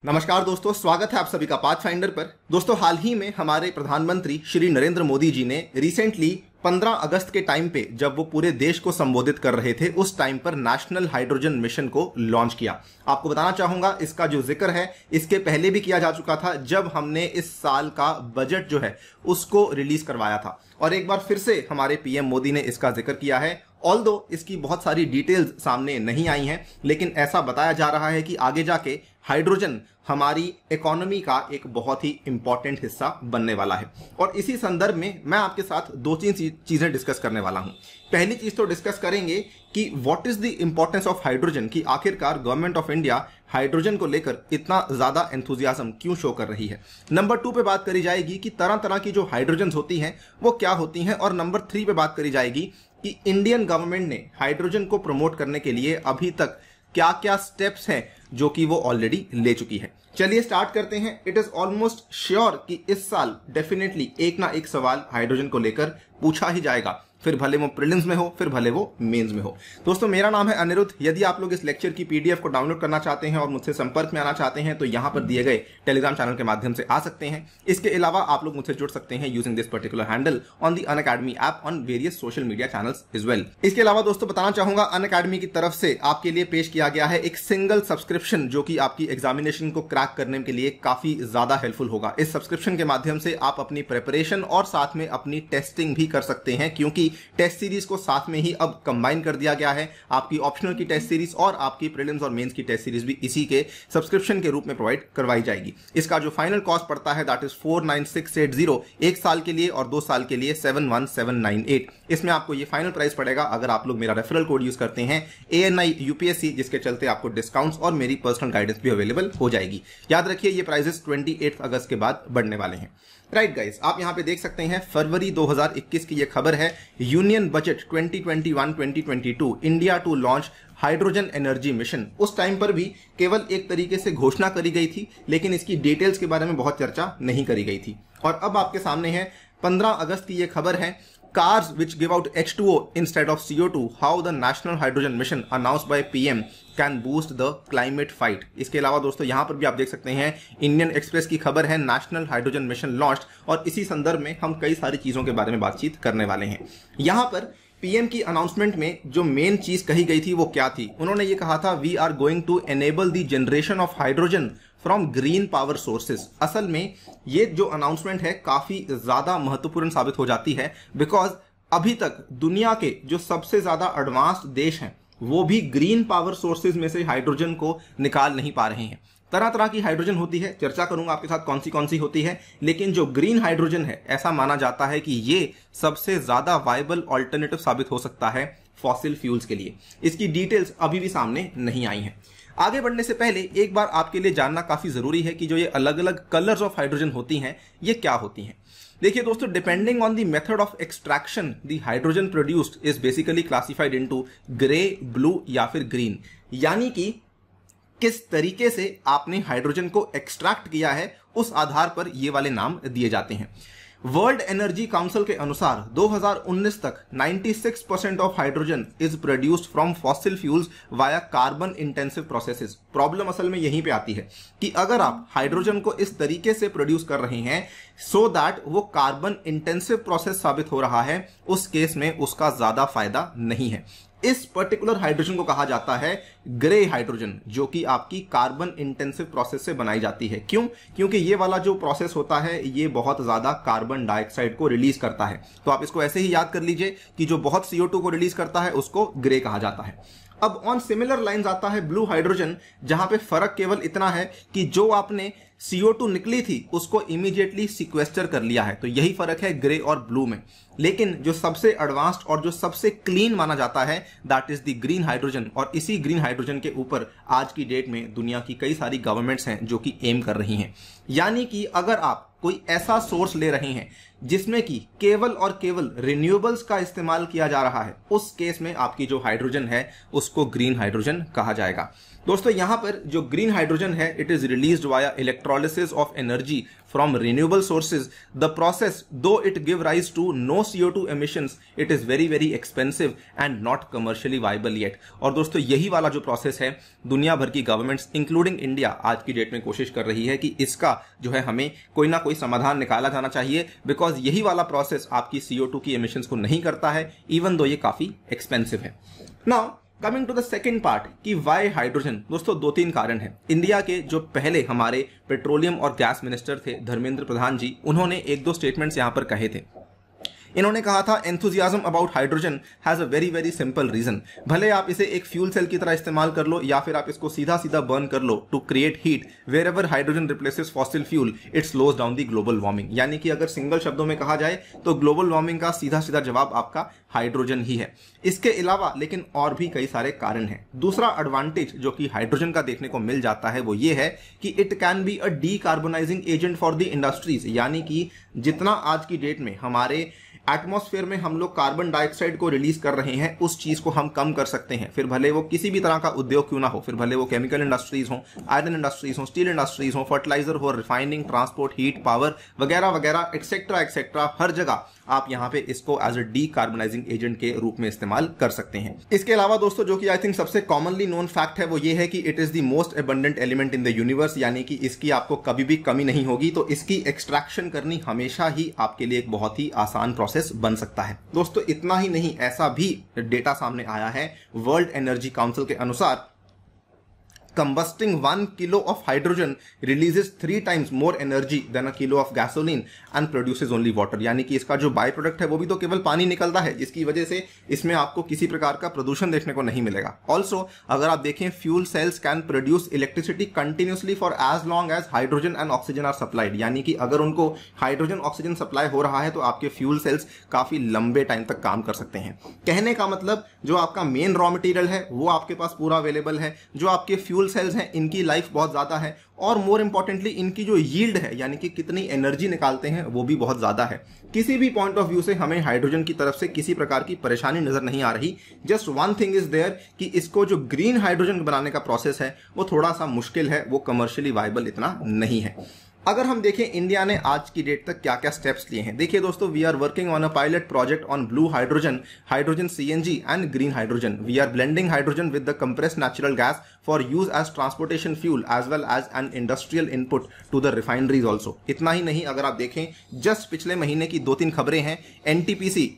नमस्कार दोस्तों, स्वागत है आप सभी का पाथफाइंडर पर। दोस्तों, हाल ही में हमारे प्रधानमंत्री श्री नरेंद्र मोदी जी ने रिसेंटली 15 अगस्त के टाइम पे जब वो पूरे देश को संबोधित कर रहे थे, उस टाइम पर नेशनल हाइड्रोजन मिशन को लॉन्च किया। आपको बताना चाहूंगा, इसका जो जिक्र है इसके पहले भी किया जा चुका था, जब हमने इस साल का बजट जो है उसको रिलीज करवाया था, और एक बार फिर से हमारे पीएम मोदी ने इसका जिक्र किया है। ऑल्दो इसकी बहुत सारी डिटेल्स सामने नहीं आई हैं, लेकिन ऐसा बताया जा रहा है कि आगे जाके हाइड्रोजन हमारी इकोनॉमी का एक बहुत ही इंपॉर्टेंट हिस्सा बनने वाला है। और इसी संदर्भ में मैं आपके साथ दो तीन चीजें डिस्कस करने वाला हूं। पहली चीज तो डिस्कस करेंगे कि what is the importance of hydrogen, कि आखिरकार गवर्नमेंट ऑफ इंडिया हाइड्रोजन को लेकर इतना ज्यादा एंथुजियाज्म क्यों शो कर रही है। नंबर 2 पे बात करी जाएगी कि तरह तरह की जो हाइड्रोजन होती हैं वो क्या होती हैं, और नंबर 3 पे बात करी जाएगी कि इंडियन गवर्नमेंट ने हाइड्रोजन को प्रमोट करने के लिए अभी तक क्या क्या स्टेप्स हैं जो कि वो ऑलरेडी ले चुकी है। चलिए स्टार्ट करते हैं। इट इज ऑलमोस्ट श्योर कि इस साल डेफिनेटली एक ना एक सवाल हाइड्रोजन को लेकर पूछा ही जाएगा, फिर भले वो प्रीलिम्स में हो, फिर भले वो मेंस में हो। दोस्तों, मेरा नाम है अनिरुद्ध। यदि आप लोग इस लेक्चर की पीडीएफ को डाउनलोड करना चाहते हैं और मुझसे संपर्क में आना चाहते हैं तो यहां पर दिए गए टेलीग्राम चैनल के माध्यम से आ सकते हैं। इसके अलावा आप लोग मुझसे जुड़ सकते हैं using this particular handle on the Unacademy app on various social media channels as well. इसके अलावा दोस्तों बताना चाहूंगा, अनअकैडमी की तरफ से आपके लिए पेश किया गया है एक सिंगल सब्सक्रिप्शन, जो कि आपकी एग्जामिनेशन को क्रैक करने के लिए काफी ज्यादा हेल्पफुल होगा। इस सब्सक्रिप्शन के माध्यम से आप अपनी प्रिपरेशन और साथ में अपनी टेस्टिंग भी कर सकते हैं, क्योंकि टेस्ट सीरीज को साथ में ही अब कंबाइन कर दिया गया है। आपकी ऑप्शनल की टेस्ट सीरीज और आपकी प्रीलिम्स और मेंस की टेस्ट सीरीज भी इसी के सब्सक्रिप्शन के रूप में प्रोवाइड करवाई जाएगी। इसका जो फाइनल कॉस्ट पड़ता है दैट इज 49680 एक साल के लिए, और 2 साल के लिए 71798। इसमें आपको ये फाइनल प्राइस पड़ेगा अगर आप लोग मेरा रेफरल कोड यूज करते हैं ANI UPSC, जिसके चलते आपको डिस्काउंट्स और मेरी पर्सनल गाइडेंस भी अवेलेबल हो जाएगी। याद रखिए, ये प्राइजेस 28 अगस्त के बाद बढ़ने वाले हैं। राइट गाइस, आप यहां पे देख सकते हैं फरवरी 2021 की ये खबर है। Union budget 2021-2022 India to launch hydrogen energy mission. उस टाइम पर भी केवल एक तरीके से घोषणा करी गई थी, लेकिन इसकी डिटेल्स के बारे में बहुत चर्चा नहीं करी गई थी। और अब आपके सामने है 15 अगस्त की ये खबर है। Cars which give out H2O instead of CO2, how the National Hydrogen Mission announced by PM can boost the climate fight। इसके अलावा दोस्तों यहां पर भी आप देख सकते हैं इंडियन एक्सप्रेस की खबर है, नेशनल हाइड्रोजन मिशन लॉन्च्ड, और इसी संदर्भ में हम कई सारी चीजों के बारे में बातचीत करने वाले हैं। यहां पर पीएम की अनाउंसमेंट में जो मेन चीज कही गई थी वो क्या थी? उन्होंने ये कहा था, we are going to enable the generation of hydrogen from green power sources. असल में ये जो अनाउंसमेंट है काफी ज्यादा महत्वपूर्ण साबित हो जाती है, बिकॉज अभी तक दुनिया के जो सबसे ज्यादा एडवांस्ड देश हैं वो भी ग्रीन पावर सोर्सेज में से हाइड्रोजन को निकाल नहीं पा रहे हैं। तरह तरह की हाइड्रोजन होती है, चर्चा करूंगा आपके साथ कौन सी होती है, लेकिन जो ग्रीन हाइड्रोजन है ऐसा माना जाता है कि ये सबसे ज्यादा वायबल ऑल्टरनेटिव साबित हो सकता है फॉसिल फ्यूल्स के लिए। इसकी डिटेल्स अभी भी सामने नहीं आई हैं। आगे बढ़ने से पहले एक बार आपके लिए जानना काफी जरूरी है कि जो ये अलग अलग कलर्स ऑफ हाइड्रोजन होती हैं ये क्या होती हैं। देखिए दोस्तों, depending on the method of extraction the hydrogen produced is basically classified into grey, blue या फिर ग्रीन। यानी कि किस तरीके से आपने हाइड्रोजन को एक्सट्रैक्ट किया है उस आधार पर ये वाले नाम दिए जाते हैं। वर्ल्ड एनर्जी काउंसिल के अनुसार 2019 तक 96% of hydrogen is produced from fossil fuels via carbon intensive processes. Problem असल में यहीं पे आती है कि अगर आप हाइड्रोजन को इस तरीके से प्रोड्यूस कर रहे हैं सो दैट वो कार्बन इंटेंसिव प्रोसेस साबित हो रहा है, उस केस में उसका ज्यादा फायदा नहीं है। इस पर्टिकुलर हाइड्रोजन को कहा जाता है ग्रे हाइड्रोजन, जो कि आपकी कार्बन इंटेंसिव प्रोसेस से बनाई जाती है। क्यों? क्योंकि ये वाला जो प्रोसेस होता है ये बहुत ज्यादा कार्बन डाइऑक्साइड को रिलीज करता है। तो आप इसको ऐसे ही याद कर लीजिए कि जो बहुत CO2 को रिलीज करता है उसको ग्रे कहा जाता है। अब ऑन सिमिलर लाइंस आता है ब्लू हाइड्रोजन, जहां पे फर्क केवल इतना है कि जो आपने CO2 निकली थी उसको इमीडिएटली सिक्वेस्टर कर लिया है। तो यही फर्क है ग्रे और ब्लू में। लेकिन जो सबसे एडवांस्ड और जो सबसे क्लीन माना जाता है that is the green hydrogen, और इसी ग्रीन हाइड्रोजन के ऊपर आज की डेट में दुनिया की कई सारी गवर्नमेंट्स हैं जो कि एम कर रही हैं। यानी कि अगर आप कोई ऐसा सोर्स ले रहे हैं जिसमें कि केवल और केवल रिन्यूएबल्स का इस्तेमाल किया जा रहा है, उस केस में आपकी जो हाइड्रोजन है उसको ग्रीन हाइड्रोजन कहा जाएगा। दोस्तों यहां पर जो ग्रीन हाइड्रोजन है it is released via electrolysis of energy from renewable sources. The process though it give rise to no CO2 emissions it is very very expensive and not commercially viable yet. और दोस्तों यही वाला जो process है दुनिया भर की governments including India आज की डेट में कोशिश कर रही है कि इसका जो है हमें कोई ना कोई समाधान निकाला जाना चाहिए, बिकॉज यही वाला प्रोसेस आपकी CO2 की एमिशंस को नहीं करता है इवन दो ये काफी एक्सपेंसिव है. Now coming to the second part कि वाई हाइड्रोजन. दोस्तों 2-3 कारण हैं. इंडिया के जो पहले हमारे पेट्रोलियम और गैस मिनिस्टर थे धर्मेंद्र प्रधान जी, उन्होंने 1-2 स्टेटमेंट्स यहां पर कहे थे. इन्होंने कहा था enthusiasm about hydrogen has a very very simple reason. भले आप इसे एक फ्यूल सेल की तरह इस्तेमाल कर लो या फिर आप इसको सीधा सीधा बर्न कर लो to create heat. Wherever hydrogen replaces fossil fuel it slows down the global warming. यानी कि अगर सिंगल शब्दों में कहा जाए तो ग्लोबल वार्मिंग का सीधा सीधा जवाब आपका हाइड्रोजन ही है. इसके अलावा लेकिन और भी कई सारे कारण हैं. दूसरा एडवांटेज जो कि हाइड्रोजन का देखने को मिल जाता है वो ये है कि it can be a decarbonising agent for the industries. यानी कि जितना आज की डेट में हमारे एटमॉस्फेयर में हम लोग कार्बन डाइऑक्साइड को रिलीज कर रहे हैं उस चीज को हम कम कर सकते हैं. फिर भले वो किसी भी तरह का उद्योग क्यों ना हो, फिर भले वो केमिकल इंडस्ट्रीज हो, आयरन इंडस्ट्रीज हो, स्टील इंडस्ट्रीज हो, फर्टिलाइजर हो, रिफाइनिंग, ट्रांसपोर्ट, हीट, पावर वगैरह वगैरह एक्सेट्रा एक्सेट्रा, हर जगह आप यहां पे इसको एज अ डीकार्बोनाइजिंग एजेंट के रूप में इस्तेमाल कर सकते हैं. इसके अलावा दोस्तों जो कि आई थिंक सबसे कॉमनली नोन फैक्ट है वो ये है कि it is the most abundant element in the universe. यानी कि इसकी आपको कभी भी कमी नहीं होगी, तो इसकी एक्सट्रैक्शन करनी हमेशा ही आपके लिए एक बहुत ही आसान प्रोसेस बन सकता है. दोस्तों इतना ही नहीं, ऐसा भी डेटा सामने आया है वर्ल्ड एनर्जी काउंसिल के अनुसार combusting 1 kilo of hydrogen releases 3 times more energy than a kilo of gasoline and produces only water. यानी कि इसका जो बाय प्रोडक्ट है वो भी तो केवल पानी निकलता है, जिसकी वजह से इसमें आपको किसी प्रकार का प्रदूषण देखने को नहीं मिलेगा. ऑल्सो अगर आप देखें fuel cells can produce electricity continuously for as long as hydrogen and oxygen are supplied. यानी कि अगर उनको हाइड्रोजन ऑक्सीजन सप्लाई हो रहा है तो आपके फ्यूल सेल्स काफी लंबे टाइम तक काम कर सकते हैं. कहने का मतलब जो आपका मेन रॉ मटेरियल है वो आपके पास पूरा अवेलेबल है, जो आपके फ्यूल सेल्स हैं इनकी लाइफ बहुत ज्यादा है, और मोर इंपॉर्टेंटली इनकी जो यील्ड है यानी कि कितनी एनर्जी निकालते हैं वो भी बहुत ज्यादा है. किसी भी पॉइंट ऑफ व्यू से हमें हाइड्रोजन की तरफ से किसी प्रकार की परेशानी नजर नहीं आ रही. Just one thing is there कि इसको जो ग्रीन हाइड्रोजन बनाने का प्रोसेस है वो थोड़ा सा मुश्किल है, वो कमर्शियली वायबल इतना नहीं है. अगर हम देखें इंडिया ने आज की डेट तक क्या क्या स्टेप्स लिए हैं, देखिए दोस्तों we are working on a pilot project on blue hydrogen, hydrogen CNG and green hydrogen. We are blending hydrogen with the compressed natural gas for use as transportation fuel as well as an industrial input to the refineries also. इतना ही नहीं, अगर आप देखें just पिछले महीने की 2-3 खबरें हैं, NTPC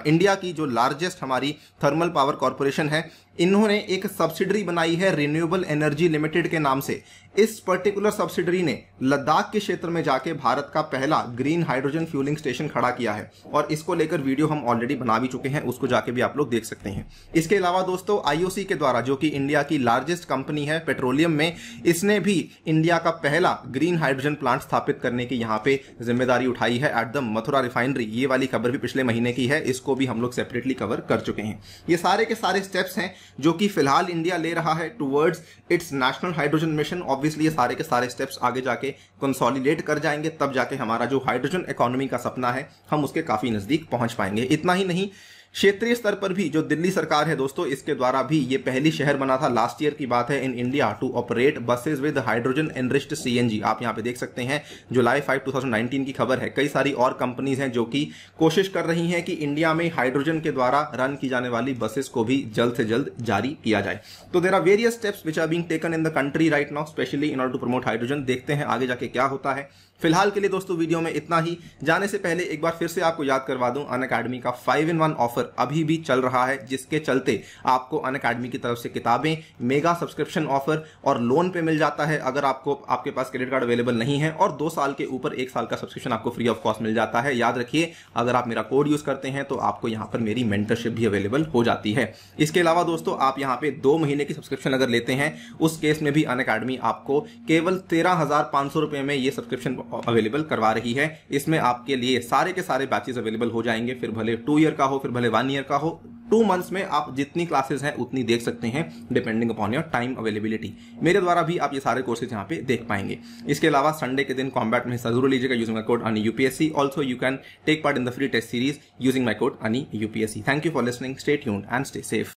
इंडिया की जो लार्जेस्ट हमारी थर्मल पावर कॉर्पोरेशन है, इन्होंने एक सब्सिडरी बनाई है रिन्यूएबल एनर्जी लिमिटेड के नाम से. इस पर्टिकुलर सब्सिडरी ने लद्दाख के क्षेत्र में जाके भारत का पहला ग्रीन हाइड्रोजन फ्यूलिंग स्टेशन खड़ा किया है, और इसको लेकर वीडियो हम ऑलरेडी बना भी चुके हैं, उसको जाके भी आप लोग देख सकते हैं. इसके अलावा दोस्तों IOC के द्वारा, जो कि इंडिया की लार्जेस्ट कंपनी है पेट्रोलियम में, इसने भी इंडिया का पहला ग्रीन हाइड्रोजन प्लांट स्थापित करने की यहाँ पे जिम्मेदारी उठाई है एट द मथुरा रिफाइनरी. ये वाली खबर भी पिछले महीने की है, इसको भी हम लोग सेपरेटली कवर कर चुके हैं. ये सारे के सारे स्टेप्स हैं जो कि फिलहाल इंडिया ले रहा है towards it's national hydrogen mission. Obviously ये सारे के सारे स्टेप्स आगे जाके कंसोलिडेट कर जाएंगे, तब जाके हमारा जो हाइड्रोजन इकोनॉमी का सपना है हम उसके काफी नजदीक पहुंच पाएंगे. इतना ही नहीं, क्षेत्रीय स्तर पर भी जो दिल्ली सरकार है दोस्तों, इसके द्वारा भी ये पहली शहर बना था, लास्ट ईयर की बात है, in India to operate buses with hydrogen enriched CNG. आप यहां पे देख सकते हैं जुलाई 5, 2019 की खबर है. कई सारी और कंपनीज हैं जो कि कोशिश कर रही हैं कि इंडिया में हाइड्रोजन के द्वारा रन की जाने वाली बसेस को भी जल्द से जल्द जारी किया जाए. तो there are various steps which are being taken in the country right now, specially in order to promote hydrogen. देखते हैं आगे जाके क्या होता है. फिलहाल के लिए दोस्तों वीडियो में इतना ही. जाने से पहले एक बार फिर से आपको याद करवा दूं, अनअकैडमी का 5-in-1 ऑफर अभी भी चल रहा है, जिसके चलते आपको अनअकैडमी की तरफ से किताबें, मेगा सब्सक्रिप्शन ऑफर और लोन पे मिल जाता है अगर आपके पास क्रेडिट कार्ड अवेलेबल नहीं है, और 2 साल के ऊपर 1 साल का सब्सक्रिप्शन आपको फ्री ऑफ कॉस्ट मिल जाता है. याद रखिए, अगर आप मेरा कोड यूज करते हैं तो आपको यहां पर मेरी मेंटरशिप भी अवेलेबल हो जाती है. इसके अलावा दोस्तों आप यहां पे 2 महीने की सब्सक्रिप्शन अगर लेते हैं, उस केस में भी अनअकैडमी आपको केवल 13,500 रुपए में ये सब्सक्रिप्शन अवेलेबल करवा रही है. इसमें आपके लिए सारे के सारे बैचेस अवेलेबल हो जाएंगे, फिर भले 2 ईयर का हो, फिर भले 1 ईयर का हो. 2 मंथ्स में आप जितनी क्लासेस हैं उतनी देख सकते हैं, depending upon your time availability. मेरे द्वारा भी आप ये सारे कोर्सेज यहाँ पे देख पाएंगे. इसके अलावा संडे के दिन कॉम्बैट में जरूर लीजिएगा using my code ANI UPSC. Also you can take part in the free test series using my code ANI UPSC. Thank you for listening. Stay tuned and stay safe.